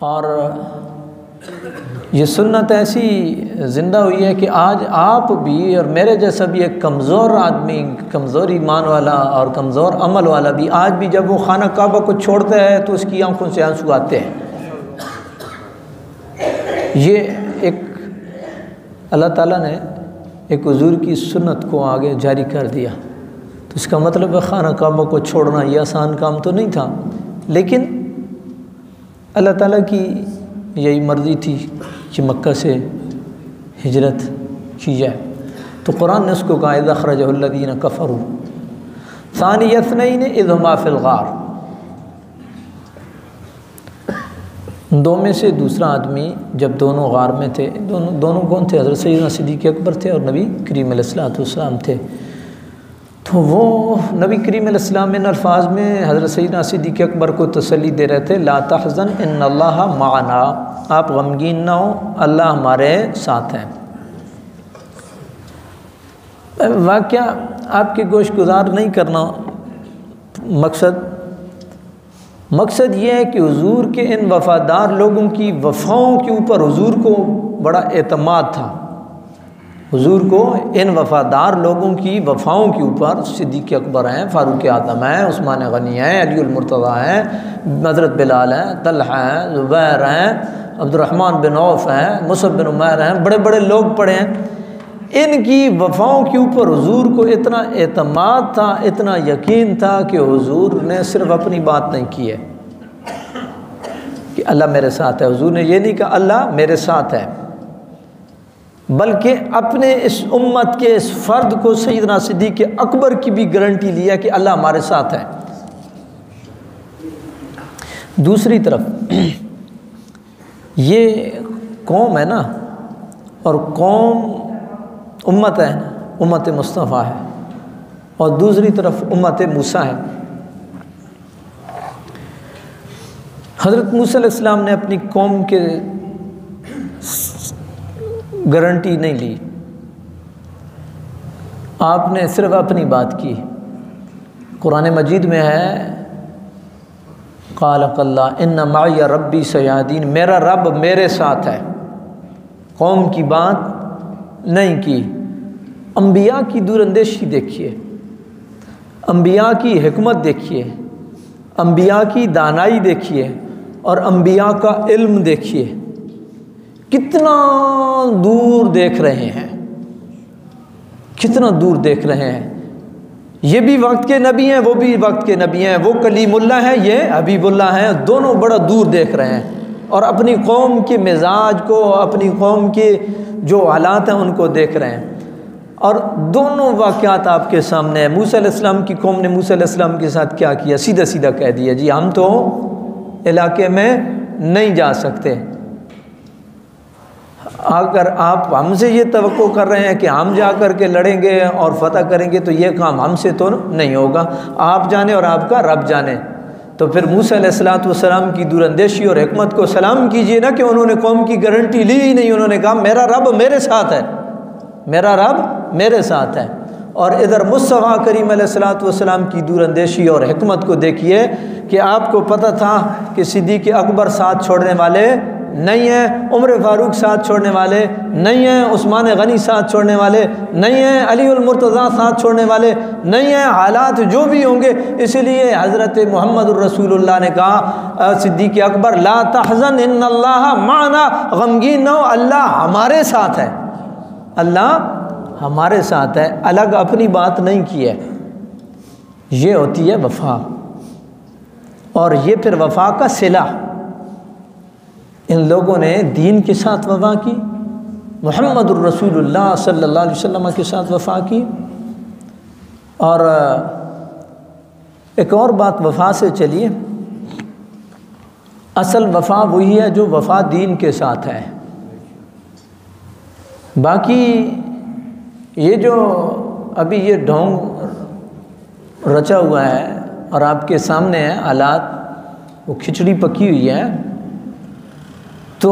اور یہ سنت ایسی زندہ ہوئی ہے کہ آج آپ بھی اور میرے جیسا بھی ایک کمزور آدمی، کمزور ایمان والا اور کمزور عمل والا بھی، آج بھی جب وہ خانہ کعبہ کو چھوڑتا ہے تو اس کی آنکھوں سے آنسو آتے ہیں۔ یہ ایک اللہ تعالیٰ نے ایک حضور کی سنت کو آگے جاری کر دیا، تو اس کا مطلب ہے خانہ کعبہ کو چھوڑنا یہ آسان کام تو نہیں تھا، لیکن اللہ تعالیٰ کی یہی مرضی تھی کہ مکہ سے ہجرت کی جائے، تو قرآن نے اس کو کہا اذا اخرجہ الذین کفروا ثانی اثنین اذ ہما فی الغار، دو میں سے دوسرا آدمی جب دونوں غار میں تھے، دونوں کون تھے؟ حضرت سیدنا صدیق اکبر تھے اور نبی کریم علیہ السلام تھے۔ تو وہ نبی کریم علیہ السلام ان الفاظ میں حضرت سیدنا صدیق اکبر کو تسلی دے رہے تھے، لا تحزن ان اللہ معنا، آپ غمگین نہ ہو، اللہ ہمارے ساتھ ہیں۔ واقعہ آپ کے گوش گزار نہیں کرنا، مقصد یہ ہے کہ حضور کے ان وفادار لوگوں کی وفاؤں کے اوپر حضور کو بڑا اعتماد تھا۔ حضور کو ان وفادار لوگوں کی وفاؤں کے اوپر صدیق اکبر ہیں، فاروق اعظم ہیں، عثمان غنی ہیں، علی المرتضیٰ ہیں، حضرت بلال ہیں، طلحہ ہیں، زبیر ہیں، عبد الرحمن بن عوف ہیں، مصعب بن عمیر ہیں، بڑے بڑے لوگ پڑے ہیں۔ ان کی وفاؤں کے اوپر حضور کو اتنا اعتماد تھا، اتنا یقین تھا کہ حضور نے صرف اپنی بات نہیں کی ہے کہ اللہ میرے ساتھ ہے، حضور نے یہ نہیں کہا اللہ میرے ساتھ ہے، بلکہ اپنے اس امت کے اس فرد کو سیدنا صدیق اکبر کی بھی گارنٹی لیا کہ اللہ ہمارے ساتھ ہے۔ دوسری طرف یہ قوم ہے نا، اور قوم امت ہے، امت مصطفیٰ ہے، اور دوسری طرف امت موسیٰ ہے۔ حضرت موسیٰ علیہ السلام نے اپنی قوم کے گارنٹی نہیں لی، آپ نے صرف اپنی بات کی۔ قرآن مجید میں ہے قال اللہ ان معی ربی سیہدین، میرا رب میرے ساتھ ہے، قوم کی بات نہیں کی۔ انبیاء کی دور اندیشی دیکھیے، انبیاء کی حکمت دیکھیے، انبیاء کی دانائی دیکھیے، اور انبیاء کا علم دیکھیے، کتنا دور دیکھ رہے ہیں، کتنا دور دیکھ رہے ہیں۔ یہ بھی وقت کے نبی ہیں، وہ بھی وقت کے نبی ہیں، وہ کلیم اللہ ہیں، یہ حبیب اللہ ہیں، دونوں بڑا دور دیکھ رہے ہیں، اور اپنی قوم کے مزاج کو، اپنی قوم کے جو حالات ہیں ان کو دیکھ رہے ہیں، اور دونوں واقعات آپ کے سامنے ہیں۔ موسیٰ علیہ السلام کی قوم نے موسیٰ علیہ السلام کے ساتھ کیا کیا؟ سیدھا سیدھا کہہ دیا جی ہم تو علاقے میں نہیں جا سکتے۔ اگر آپ ہم سے یہ توقع کر رہے ہیں کہ ہم جا کر کے لڑیں گے اور فتح کریں گے تو یہ کام ہم سے تو نہیں ہوگا، آپ جانے اور آپ کا رب جانے۔ تو پھر موسیٰ علیہ السلام کی دور اندیشی اور حکمت کو سلام کیجئے نا کہ انہوں نے قوم کی گارنٹی لی ہی نہیں، انہوں نے کہا میرا رب میرے ساتھ ہے، میرا رب میرے ساتھ ہے۔ اور ادھر مصطفیٰ کریم علیہ السلام کی دور اندیشی اور حکمت کو دیکھیے کہ آپ کو پتہ تھا کہ صدیق اکبر ساتھ چھوڑنے والے نہیں ہیں، عمر فاروق ساتھ چھوڑنے والے نہیں ہیں، عثمان غنی ساتھ چھوڑنے والے نہیں ہیں، علی المرتضیٰ ساتھ چھوڑنے والے نہیں ہیں، حالات جو بھی ہوں گے۔ اسی لیے حضرت محمد الرسول اللہ نے کہا صدیق اکبر لا تحزن ان اللہ معنا، غمگین نہ ہو، اللہ ہمارے ساتھ ہے، اللہ ہمارے ساتھ ہے، الگ اپنی بات نہیں کی ہے۔ یہ ہوتی ہے وفا، اور یہ پھر وفا کا صلہ۔ ان لوگوں نے دین کے ساتھ وفا کی، محمد الرسول اللہ صلی اللہ علیہ وسلم کے ساتھ وفا کی، اور ایک اور بات وفا سے چلیے، اصل وفا وہی ہے جو وفا دین کے ساتھ ہے۔ باقی یہ جو ابھی یہ ڈھونگ رچا ہوا ہے اور آپ کے سامنے ہے حالات، وہ کھچڑی پکی ہوئی ہے، تو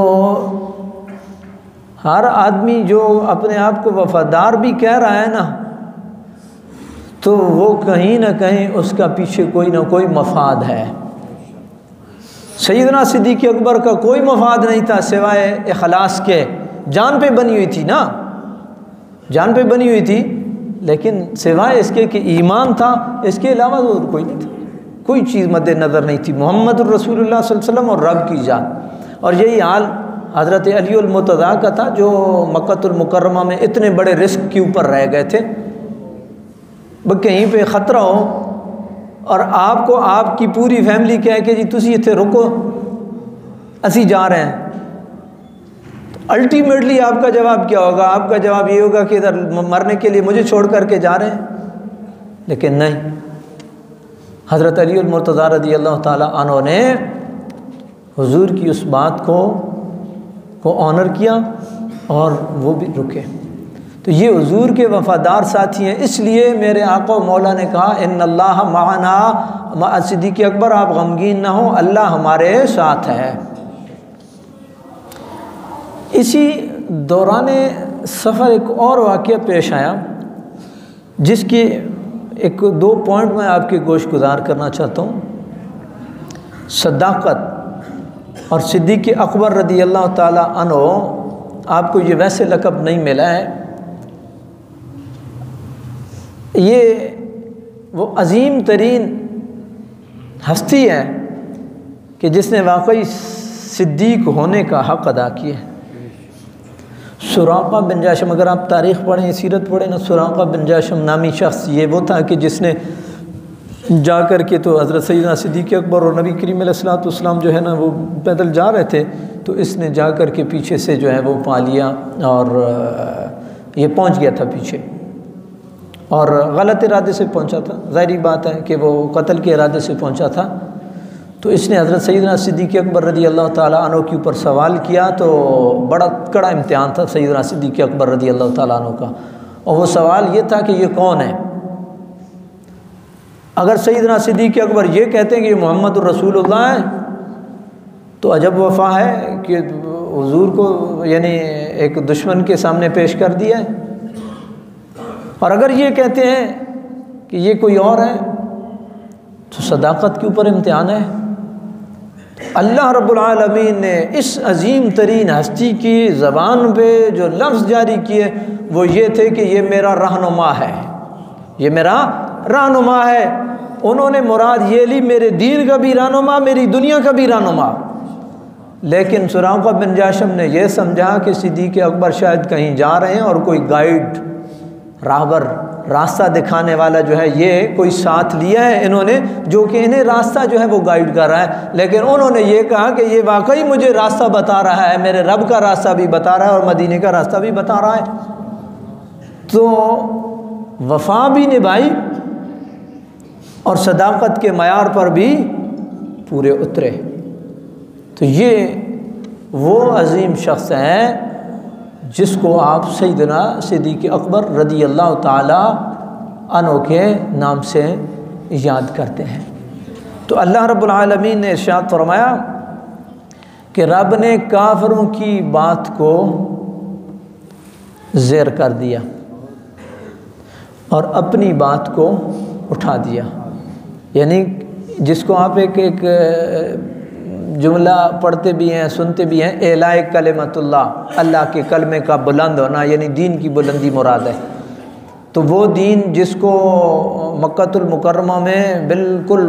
ہر آدمی جو اپنے آپ کو وفادار بھی کہہ رہا ہے نا، تو وہ کہیں نہ کہیں اس کا پیچھے کوئی نہ کوئی مفاد ہے۔ سیدنا صدیق اکبر کا کوئی مفاد نہیں تھا سوائے اخلاص کے، جان پہ بنی ہوئی تھی نا، جان پہ بنی ہوئی تھی، لیکن سوائے اس کے کہ ایمان تھا، اس کے علاوہ اور کوئی نہیں تھا، کوئی چیز مد نظر نہیں تھی، محمد الرسول اللہ صلی اللہ علیہ وسلم اور رب کی ذات۔ اور یہی حال حضرت علی المرتضیٰ کا تھا، جو مکہ المکرمہ میں اتنے بڑے رسک کے اوپر رہ گئے تھے، کہیں پہ خطرہ ہو اور آپ کو آپ کی پوری فیملی کہے کہ جی تسی اتنے رکو اسی جا رہے ہیں، الٹیمیٹلی آپ کا جواب کیا ہوگا؟ آپ کا جواب یہ ہوگا کہ ادھر مرنے کے لیے مجھے چھوڑ کر کے جا رہے ہیں، لیکن نہیں، حضرت علی المرتضیٰ رضی اللہ تعالیٰ عنہ نے حضور کی اس بات کو آنر کیا اور وہ بھی رکے۔ تو یہ حضور کے وفادار ساتھی ہیں، اس لیے میرے آقا و مولا نے کہا ان اللہ معنا مع صدیق اکبر، آپ غمگین نہ ہوں، اللہ ہمارے ساتھ ہے۔ اسی دوران سفر ایک اور واقعہ پیش آیا جس کی ایک دو پوائنٹ میں آپ کے گوش گزار کرنا چاہتا ہوں۔ صداقت اور صدیق اکبر رضی اللہ تعالی عنہ، آپ کو یہ ویسے لقب نہیں ملا ہے، یہ وہ عظیم ترین ہستی ہے کہ جس نے واقعی صدیق ہونے کا حق ادا کیا ہے۔ سراقہ بن جاشم، اگر آپ تاریخ پڑھیں، سیرت پڑھیں نا، سراقہ بن جاشم نامی شخص یہ وہ تھا کہ جس نے جا کر کے تو حضرت سیدنا صدیق اکبر اور نبی کریم علیہ الصلوۃ والسلام جو ہے نا وہ پیدل جا رہے تھے، تو اس نے جا کر کے پیچھے سے جو ہے وہ پا لیا اور یہ پہنچ گیا تھا پیچھے، اور غلط ارادے سے پہنچا تھا، ظاہری بات ہے کہ وہ قتل کے ارادے سے پہنچا تھا۔ تو اس نے حضرت سیدنا صدیق اکبر رضی اللہ تعالیٰ عنہ کے اوپر سوال کیا، تو بڑا کڑا امتحان تھا سیدنا صدیق اکبر رضی اللہ تعالیٰ عنہ کا، اور وہ سوال یہ تھا کہ یہ کون ہے؟ اگر سیدنا صدیق اکبر یہ کہتے ہیں کہ یہ محمد الرسول اللہ ہے تو عجب وفا ہے کہ حضور کو یعنی ایک دشمن کے سامنے پیش کر دیا ہے، اور اگر یہ کہتے ہیں کہ یہ کوئی اور ہے تو صداقت کے اوپر امتحان ہے۔ اللہ رب العالمین نے اس عظیم ترین ہستی کی زبان پہ جو لفظ جاری کیے وہ یہ تھے کہ یہ میرا رہنما ہے، یہ میرا رہنما ہے۔ انہوں نے مراد یہ لی میرے دین کا بھی رہنما، میری دنیا کا بھی رہنما، لیکن سراقہ بن جاشم نے یہ سمجھا کہ صدیق اکبر شاید کہیں جا رہے ہیں اور کوئی گائیڈ، راہبر، راستہ دکھانے والا جو ہے یہ کوئی ساتھ لیا ہے انہوں نے، جو کہ انہیں راستہ جو ہے وہ گائیڈ کر رہا ہے، لیکن انہوں نے یہ کہا کہ یہ واقعی مجھے راستہ بتا رہا ہے، میرے رب کا راستہ بھی بتا رہا ہے اور مدینے کا راستہ بھی بتا رہا ہے۔ تو وفا بھی نبھائی اور صداقت کے معیار پر بھی پورے اترے۔ تو یہ وہ عظیم شخص ہیں جس کو آپ سیدنا صدیق اکبر رضی اللہ تعالی عنہ کے نام سے یاد کرتے ہیں۔ تو اللہ رب العالمین نے ارشاد فرمایا کہ رب نے کافروں کی بات کو زیر کر دیا اور اپنی بات کو اٹھا دیا، یعنی جس کو آپ ایک جملہ پڑھتے بھی ہیں، سنتے بھی ہیں، اعلاء کلمۃ اللہ، اللہ کے کلمے کا بلند ہونا، یعنی دین کی بلندی مراد ہے۔ تو وہ دین جس کو مکہ المکرمہ میں بالکل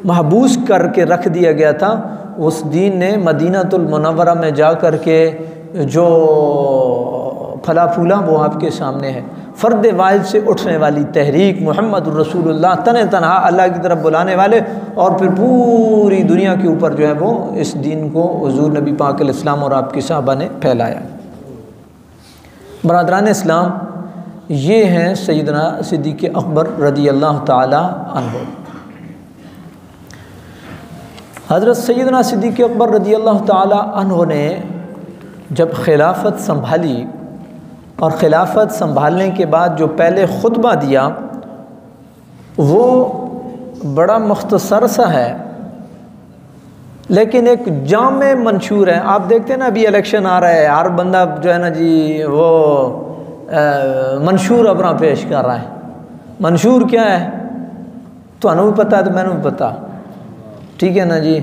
محبوس کر کے رکھ دیا گیا تھا، اس دین نے مدینہ المنورہ میں جا کر کے جو پھلا پھولا وہ آپ کے سامنے ہے۔ فرد واحد سے اٹھنے والی تحریک، محمد الرسول اللہ، تنہا اللہ کی طرف بلانے والے، اور پھر پوری دنیا کے اوپر جو ہے وہ اس دین کو حضور نبی پاک علیہ السلام اور آپ کے صحابہ نے پھیلایا۔ برادران اسلام، یہ ہیں سیدنا صدیق اکبر رضی اللہ تعالی عنہ۔ حضرت سیدنا صدیق اکبر رضی اللہ تعالی عنہ نے جب خلافت سنبھالی، اور خلافت سنبھالنے کے بعد جو پہلے خطبہ دیا وہ بڑا مختصر سا ہے، لیکن ایک جامع منشور ہے۔ آپ دیکھتے ہیں نا ابھی الیکشن آ رہا ہے، ہر بندہ جو ہے نا جی وہ منشور اپنا پیش کر رہا ہے۔ منشور کیا ہے؟ تو انہوں بھی پتہ ہے تو میں نے بھی پتہ، ٹھیک ہے نا جی۔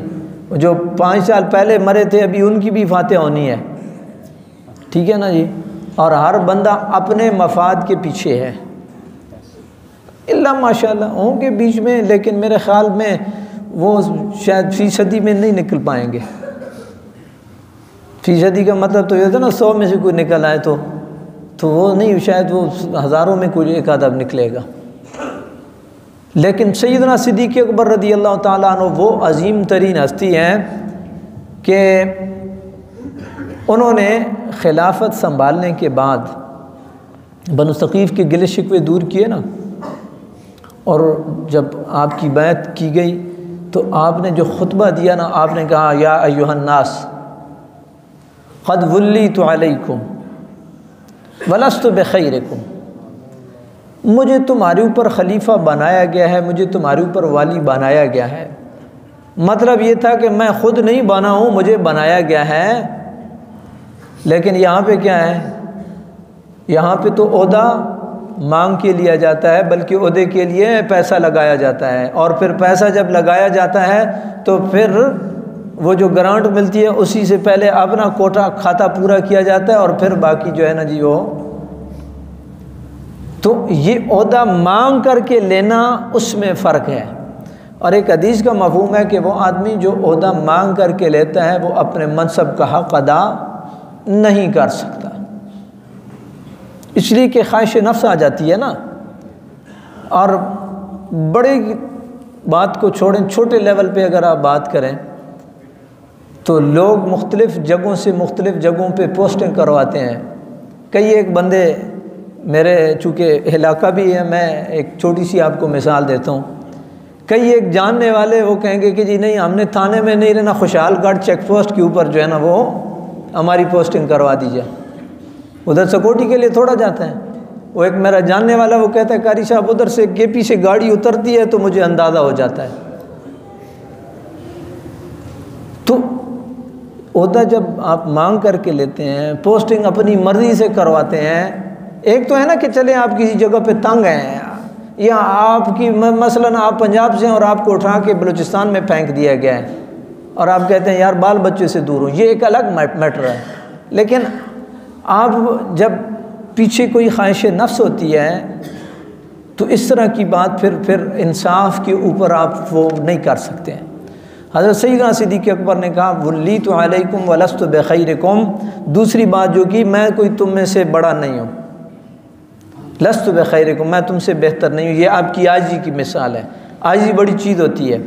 جو 5 سال پہلے مرے تھے ابھی ان کی بھی فاتحہ ہونی ہے، ٹھیک ہے نا جی۔ اور ہر بندہ اپنے مفاد کے پیچھے ہے، اللہ ماشاء اللہ ہوں گے بیچ میں، لیکن میرے خیال میں وہ شاید فیصدی میں نہیں نکل پائیں گے۔ فیصدی کا مطلب تو یہ تھا نا 100 میں سے کوئی نکل آئے تو وہ نہیں، شاید وہ ہزاروں میں کوئی ایک آدھا نکلے گا۔ لیکن سیدنا صدیق اکبر رضی اللہ تعالیٰ عنہ وہ عظیم ترین ہستی ہیں کہ انہوں نے خلافت سنبھالنے کے بعد بنو ثقیف کے گلے شکوے دور کیے نا، اور جب آپ کی بیعت کی گئی تو آپ نے جو خطبہ دیا نا، آپ نے کہا یا ایھا الناس قد ولیت علیکم ولست بخیرکم، مجھے تمہارے اوپر خلیفہ بنایا گیا ہے، مجھے تمہارے اوپر والی بنایا گیا ہے۔ مطلب یہ تھا کہ میں خود نہیں بنا ہوں، مجھے بنایا گیا ہے۔ لیکن یہاں پہ کیا ہے، یہاں پہ تو عہدہ مانگ کے لیا جاتا ہے، بلکہ عہدے کے لیے پیسہ لگایا جاتا ہے، اور پھر پیسہ جب لگایا جاتا ہے تو پھر وہ جو گرانٹ ملتی ہے اسی سے پہلے اپنا کوٹا کھاتا پورا کیا جاتا ہے، اور پھر باقی جو ہے نا جی وہ تو یہ عہدہ مانگ کر کے لینا اس میں فرق ہے۔ اور ایک حدیث کا مفہوم ہے کہ وہ آدمی جو عہدہ مانگ کر کے لیتا ہے وہ اپنے منصب کا حق ادا نہیں کر سکتا، اس لیے کہ خواہش نفس آ جاتی ہے نا۔ اور بڑے بات کو چھوڑیں، چھوٹے لیول پہ اگر آپ بات کریں تو لوگ مختلف جگہوں سے مختلف جگہوں پہ پوسٹنگ کرواتے ہیں۔ کئی ایک بندے میرے چونکہ علاقہ بھی ہے، میں ایک چھوٹی سی آپ کو مثال دیتا ہوں، کئی ایک جاننے والے وہ کہیں گے کہ جی نہیں ہم نے تھانے میں نہیں رہنا، خوشحال گڑھ چیک پوسٹ کے اوپر جو ہے نا وہ ہماری پوسٹنگ کروا دیجیے، ادھر سکوٹی کے لیے تھوڑا جاتا ہے۔ وہ ایک میرا جاننے والا وہ کہتا ہے قاری صاحب ادھر سے کے پی سے گاڑی اترتی ہے تو مجھے اندازہ ہو جاتا ہے۔ تو عہدہ جب آپ مانگ کر کے لیتے ہیں، پوسٹنگ اپنی مرضی سے کرواتے ہیں، ایک تو ہے نا کہ چلیں آپ کسی جگہ پہ تنگ ہیں، یا آپ کی مثلاً آپ پنجاب سے ہیں اور آپ کو اٹھا کے بلوچستان میں پھینک دیا گیا ہے اور آپ کہتے ہیں یار بال بچے سے دور ہوں، یہ ایک الگ میٹر ہے۔ لیکن آپ جب پیچھے کوئی خواہش نفس ہوتی ہے تو اس طرح کی بات پھر انصاف کے اوپر آپ وہ نہیں کر سکتے ہیں۔ حضرت سیدنا صدیق اکبر نے کہا ولیت علیکم ولست بخیرکم، دوسری بات جو کہ میں کوئی تم میں سے بڑا نہیں ہوں، لست بخیرکم میں تم سے بہتر نہیں ہوں، یہ آپ کی عاجزی کی مثال ہے۔ عاجزی بڑی چیز ہوتی ہے،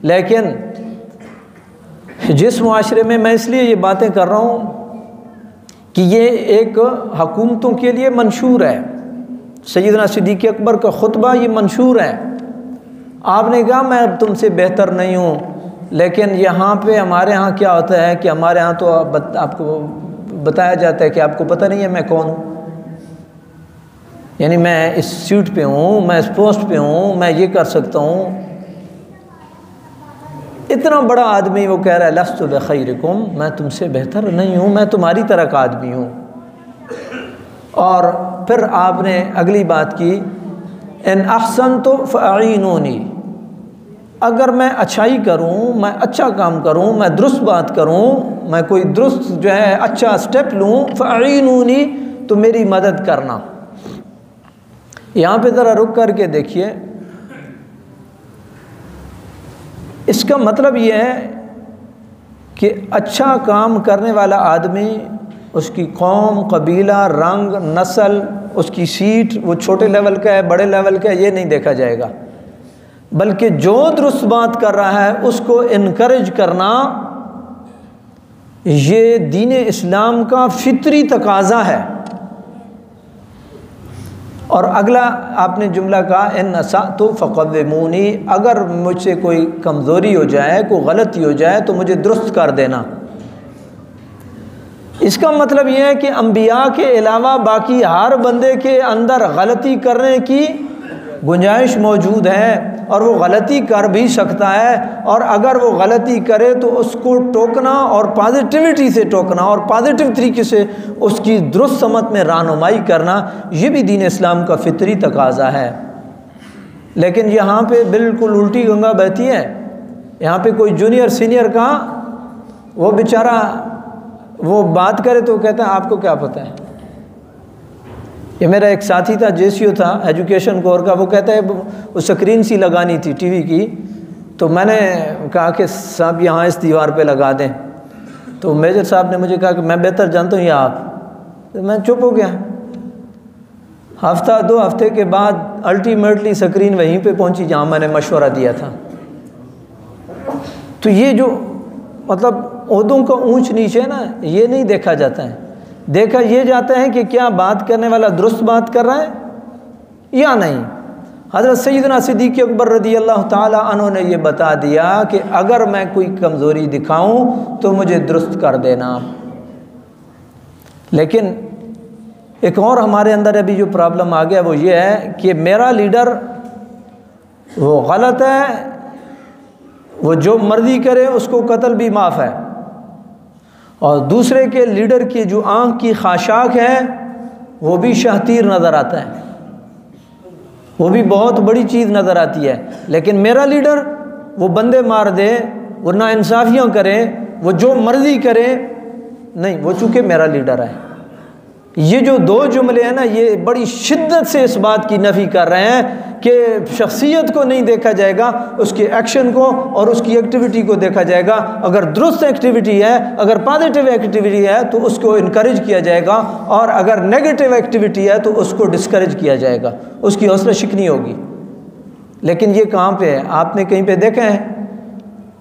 لیکن جس معاشرے میں اس لیے یہ باتیں کر رہا ہوں کہ یہ ایک حکومتوں کے لیے منشور ہے، سیدنا صدیق اکبر کا خطبہ یہ منشور ہے۔ آپ نے کہا میں تم سے بہتر نہیں ہوں، لیکن یہاں پہ ہمارے ہاں کیا ہوتا ہے کہ ہمارے ہاں تو آپ کو بتایا جاتا ہے کہ آپ کو پتہ نہیں ہے میں کون ہوں، یعنی میں اس سیٹ پہ ہوں، میں اس پوسٹ پہ ہوں، میں یہ کر سکتا ہوں۔ اتنا بڑا آدمی وہ کہہ رہا ہے لست بخیرکم میں تم سے بہتر نہیں ہوں، میں تمہاری طرح کا آدمی ہوں۔ اور پھر آپ نے اگلی بات کی ان احسنت فاعینونی، اگر میں اچھائی کروں، میں اچھا کام کروں، میں درست بات کروں، میں کوئی درست جو ہے اچھا سٹیپ لوں، فاعینونی تو میری مدد کرنا۔ یہاں پہ ذرا رک کر کے دیکھیے، اس کا مطلب یہ ہے کہ اچھا کام کرنے والا آدمی، اس کی قوم، قبیلہ، رنگ، نسل، اس کی سیٹ وہ چھوٹے لیول کا ہے بڑے لیول کا ہے یہ نہیں دیکھا جائے گا، بلکہ جو درست بات کر رہا ہے اس کو انکریج کرنا یہ دین اسلام کا فطری تقاضا ہے۔ اور اگلا آپ نے جملہ کہا ان اسأت فقومونی، اگر مجھ سے کوئی کمزوری ہو جائے، کوئی غلطی ہو جائے تو مجھے درست کر دینا۔ اس کا مطلب یہ ہے کہ انبیاء کے علاوہ باقی ہر بندے کے اندر غلطی کرنے کی گنجائش موجود ہے، اور وہ غلطی کر بھی سکتا ہے، اور اگر وہ غلطی کرے تو اس کو ٹوکنا اور پازیٹیوٹی سے ٹوکنا اور پازیٹیو طریقے سے اس کی درست سمت میں رہنمائی کرنا، یہ بھی دین اسلام کا فطری تقاضا ہے۔ لیکن یہاں پہ بالکل الٹی گنگا بہتی ہے، یہاں پہ کوئی جونیئر سینئر کا وہ بیچارہ وہ بات کرے تو کہتا ہے آپ کو کیا پتہ ہے. یہ میرا ایک ساتھی تھا JCO تھا ایجوکیشن کور کا, وہ کہتا ہے وہ سکرین سی لگانی تھی ٹی وی کی, تو میں نے کہا کہ صاحب یہاں اس دیوار پہ لگا دیں. تو میجر صاحب نے مجھے کہا کہ میں بہتر جانتا ہوں یا آپ. تو میں چپ ہو گیا. ہفتہ 2 ہفتے کے بعد الٹیمیٹلی سکرین وہیں پہ پہنچی جہاں میں نے مشورہ دیا تھا. تو یہ جو مطلب عہدوں کا اونچ نیچ ہے نا, یہ نہیں دیکھا جاتا ہے. دیکھا یہ جاتا ہے کہ کیا بات کرنے والا درست بات کر رہا ہے یا نہیں. حضرت سیدنا صدیق اکبر رضی اللہ تعالی عنہ نے یہ بتا دیا کہ اگر میں کوئی کمزوری دکھاؤں تو مجھے درست کر دینا. لیکن ایک اور ہمارے اندر ابھی جو پرابلم آ گیا وہ یہ ہے کہ میرا لیڈر وہ غلط ہے, وہ جو مرضی کرے اس کو قتل بھی معاف ہے, اور دوسرے کے لیڈر کی جو آنکھ کی خاشاک ہے وہ بھی شاہتیر نظر آتا ہے, وہ بھی بہت بڑی چیز نظر آتی ہے. لیکن میرا لیڈر وہ بندے مار دے, وہ ناانصافیاں کرے, وہ جو مرضی کرے, نہیں, وہ چونکہ میرا لیڈر ہے. یہ جو 2 جملے ہیں نا, یہ بڑی شدت سے اس بات کی نفی کر رہے ہیں کہ شخصیت کو نہیں دیکھا جائے گا, اس کے ایکشن کو اور اس کی ایکٹیویٹی کو دیکھا جائے گا. اگر درست ایکٹیویٹی ہے, اگر پازیٹیو ایکٹیویٹی ہے تو اس کو انکریج کیا جائے گا, اور اگر نیگیٹو ایکٹیویٹی ہے تو اس کو ڈسکریج کیا جائے گا, اس کی حوصلہ شکنی ہوگی. لیکن یہ کہاں پہ ہے؟ آپ نے کہیں پہ دیکھا ہے؟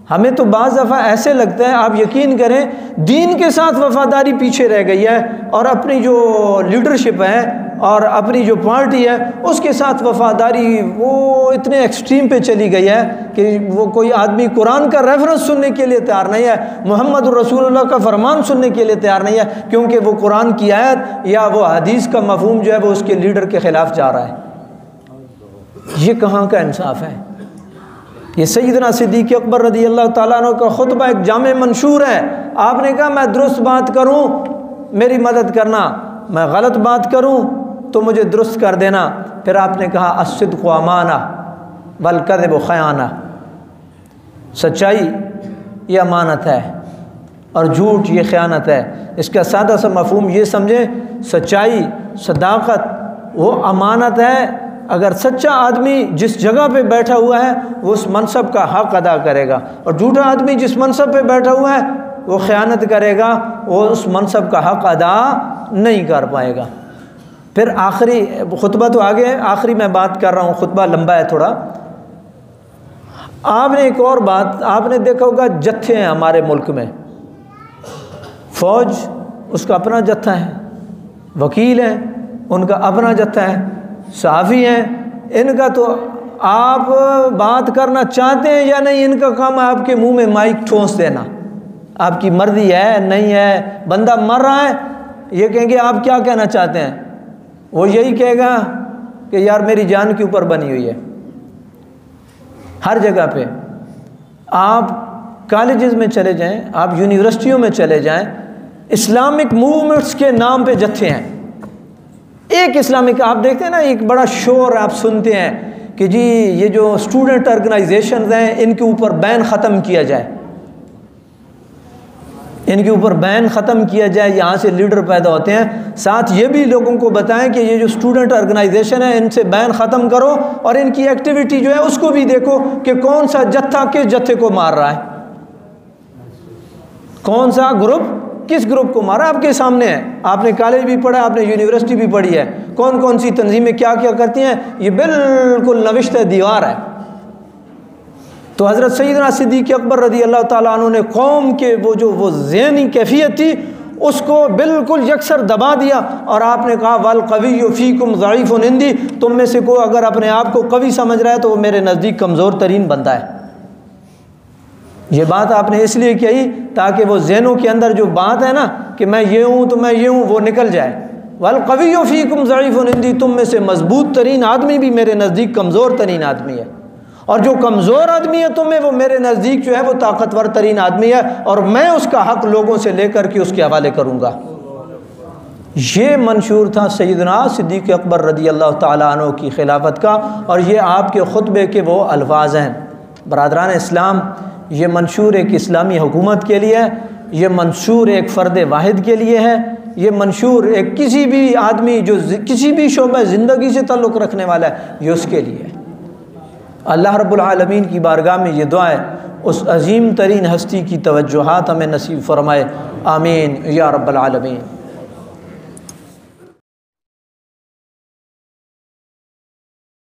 ہمیں تو بعض دفعہ ایسے لگتا ہے, آپ یقین کریں, دین کے ساتھ وفاداری پیچھے رہ گئی ہے, اور اپنی جو لیڈرشپ ہے اور اپنی جو پارٹی ہے اس کے ساتھ وفاداری وہ اتنے ایکسٹریم پہ چلی گئی ہے کہ وہ کوئی آدمی قرآن کا ریفرنس سننے کے لیے تیار نہیں ہے, محمد رسول اللہ کا فرمان سننے کے لیے تیار نہیں ہے, کیونکہ وہ قرآن کی آیت یا وہ حدیث کا مفہوم جو ہے وہ اس کے لیڈر کے خلاف جا رہا ہے. یہ کہاں کا انصاف ہے؟ یہ سیدنا صدیق اکبر رضی اللہ تعالیٰ عنہ کا خطبہ ایک جامع منشور ہے. آپ نے کہا میں درست بات کروں میری مدد کرنا, میں غلط بات کروں تو مجھے درست کر دینا. پھر آپ نے کہا الصدق امانہ والکذب خیانہ, سچائی یہ امانت ہے اور جھوٹ یہ خیانت ہے. اس کا سادہ سا مفہوم یہ سمجھیں, سچائی صداقت وہ امانت ہے. اگر سچا آدمی جس جگہ پہ بیٹھا ہوا ہے وہ اس منصب کا حق ادا کرے گا, اور جھوٹا آدمی جس منصب پہ بیٹھا ہوا ہے وہ خیانت کرے گا, وہ اس منصب کا حق ادا نہیں کر پائے گا. پھر آخری خطبہ تو آگے, آخری میں بات کر رہا ہوں, خطبہ لمبا ہے تھوڑا. آپ نے ایک اور بات آپ نے دیکھا ہوگا, جتھے ہیں ہمارے ملک میں, فوج اس کا اپنا جتھا ہے, وکیل ہیں ان کا اپنا جتھا ہے, صحافی ہیں ان کا تو آپ بات کرنا چاہتے ہیں یا نہیں, ان کا کام ہے آپ کے منہ میں مائک ٹھونس دینا. آپ کی مرضی ہے نہیں ہے, بندہ مر رہا ہے, یہ کہیں گے آپ کیا کہنا چاہتے ہیں, وہ یہی کہے گا کہ یار میری جان کے اوپر بنی ہوئی ہے. ہر جگہ پہ آپ کالجز میں چلے جائیں, آپ یونیورسٹیوں میں چلے جائیں, اسلامک موومنٹس کے نام پہ جتھے ہیں. ایک اسلامک آپ دیکھتے ہیں نا, ایک بڑا شور آپ سنتے ہیں کہ جی یہ جو اسٹوڈنٹ آرگنائزیشنز ہیں ان کے اوپر بین ختم کیا جائے, ان کے اوپر بین ختم کیا جائے, یہاں سے لیڈر پیدا ہوتے ہیں. ساتھ یہ بھی لوگوں کو بتائیں کہ یہ جو اسٹوڈنٹ آرگنائزیشن ہے ان سے بین ختم کرو, اور ان کی ایکٹیویٹی جو ہے اس کو بھی دیکھو کہ کون سا جتھا کس جتھے کو مار رہا ہے, کون سا گروپ کس گروپ کو مارا. آپ کے سامنے ہے, آپ نے کالج بھی پڑھا, آپ نے یونیورسٹی بھی پڑھی ہے, کون کون سی تنظیمیں کیا کیا کرتی ہیں, یہ بالکل نوشتہ دیوار ہے. تو حضرت سیدنا صدیق اکبر رضی اللہ تعالیٰ عنہ نے قوم کے وہ ذہنی کیفیت تھی اس کو بالکل یکسر دبا دیا, اور آپ نے کہا والقوی فیکم ضعیف عندی, تم میں سے کوئی اگر اپنے آپ کو قوی سمجھ رہا ہے تو وہ میرے نزدیک کمزور ترین بندہ ہے. یہ بات آپ نے اس لیے کہی تاکہ وہ ذہنوں کے اندر جو بات ہے نا کہ میں یہ ہوں تو میں یہ ہوں, وہ نکل جائے. والقوی فیکم ضعیف عندی, تم میں سے مضبوط ترین آدمی بھی میرے نزدیک کمزور ترین آدمی ہے, اور جو کمزور آدمی ہے تمہیں وہ میرے نزدیک جو ہے وہ طاقتور ترین آدمی ہے, اور میں اس کا حق لوگوں سے لے کر کے اس کے حوالے کروں گا. یہ منشور تھا سیدنا صدیق اکبر رضی اللہ تعالیٰ عنہ کی خلافت کا, اور یہ آپ کے خطبے کے وہ الفاظ ہیں. برادران اسلام, یہ منشور ایک اسلامی حکومت کے لیے ہے، یہ منشور ایک فرد واحد کے لیے ہے، یہ منشور ایک کسی بھی آدمی جو کسی بھی شعبہ زندگی سے تعلق رکھنے والا ہے، یہ اس کے لیے ہے۔ اللہ رب العالمین کی بارگاہ میں یہ دعا ہے، اس عظیم ترین ہستی کی توجہات ہمیں نصیب فرمائے، آمین یا رب العالمین۔